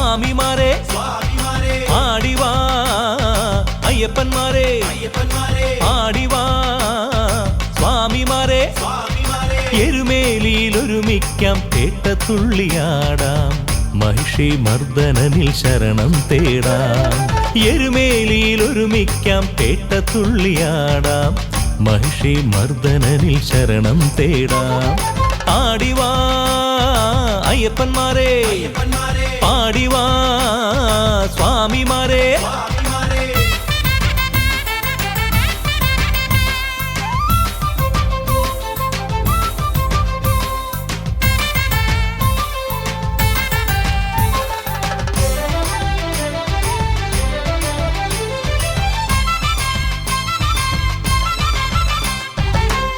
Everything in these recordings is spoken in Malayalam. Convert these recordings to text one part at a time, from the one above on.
സ്വാമിമാരെ ആടിവാ അയ്യപ്പന്മാരെ ആടിവാ സ്വാമിമാരെ എരുമേലിയിൽ ഒരുമിക്കാം പേട്ടത്തുള്ളിയാടാം മഹിഷി മർദ്ദനനിൽ ശരണം തേടാം എരുമേലിയിൽ ഒരുമിക്കാം പേട്ടത്തുള്ളിയാടാം മഹിഷി മർദ്ദനനിൽ ശരണം തേടാം ആടിവാ അയ്യപ്പന്മാരെ ആടിവാ സ്വാമിമാരെ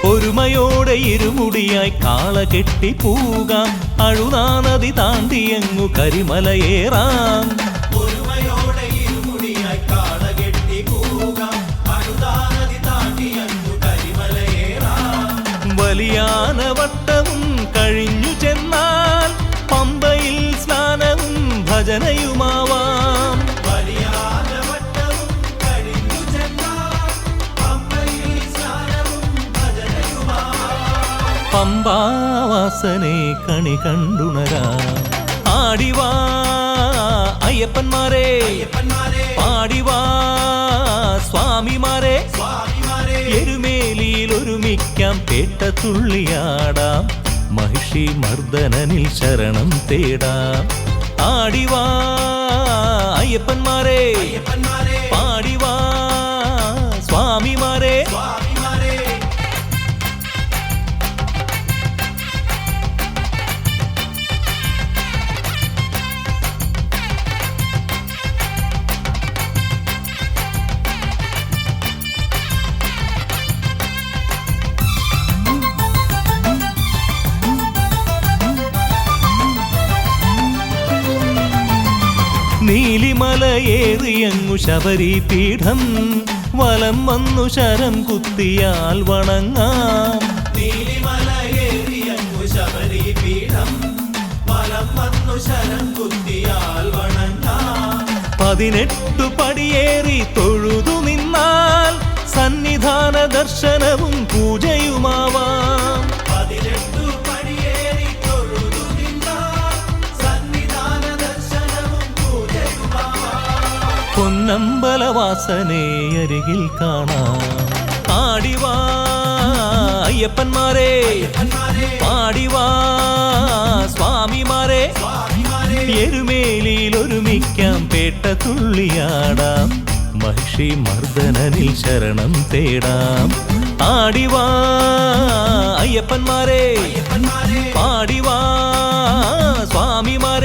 ഒരുമയോടെ ഇരുമുടിയായി കാള കെട്ടി പൂകാം അഴുതാ നദി താണ്ടിയങ്ങു കരിമലയേറാം ഒരുമയോടെ ഇരുമുടിയായി കാള കെട്ടി പൂകാം അഴുതാ നദി താണ്ടിയങ്ങു കരിമലയേറാം വലിയാനവട്ടവും കഴിഞ്ഞു ചെന്നാൽ പമ്പയിൽ സ്നാനവും ഭജനയുമാവാം പമ്പാവാസനെ കണി കണ്ടുണരാം ആടിവാ അയ്യപ്പന്മാരെ ആടിവാ സ്വാമിമാരെ എരുമേലിയിൽ ഒരുമിക്കാം പേട്ടത്തുള്ളിയാടാം മഹിഷി മർദ്ദനനിൽ ശരണം തേടാം ആടിവാ അയ്യപ്പന്മാരെ ആടിവാ സ്വാമിമാരെ നീലിമലയേറിയങ്ങു ശബരി പീഠം വലം വന്നു ശരം കുത്തിയാൽ വണങ്ങാം നീലിമലയേറിയങ്ങു ശബരി പീഠം വലം വന്നു ശരം കുത്തിയാൽ വണങ്ങാം 18 പടിയേറി തൊഴുതു നിന്നാൽ സന്നിധാന ദർശനവും പൂജയുമാവാം പൊന്നമ്പലവാസനെ അരികിൽ കാണാം ആടിവാ അയ്യപ്പന്മാരെ ആടിവാ സ്വാമിമാരെ എരുമേലിയിൽ ഒരുമിക്കാം പേട്ടത്തുള്ളിയാടാം മഹിഷി മർദ്ദനനിൽ ശരണം തേടാം ആടിവാ അയ്യപ്പന്മാരെ ആടിവാ സ്വാമിമാരെ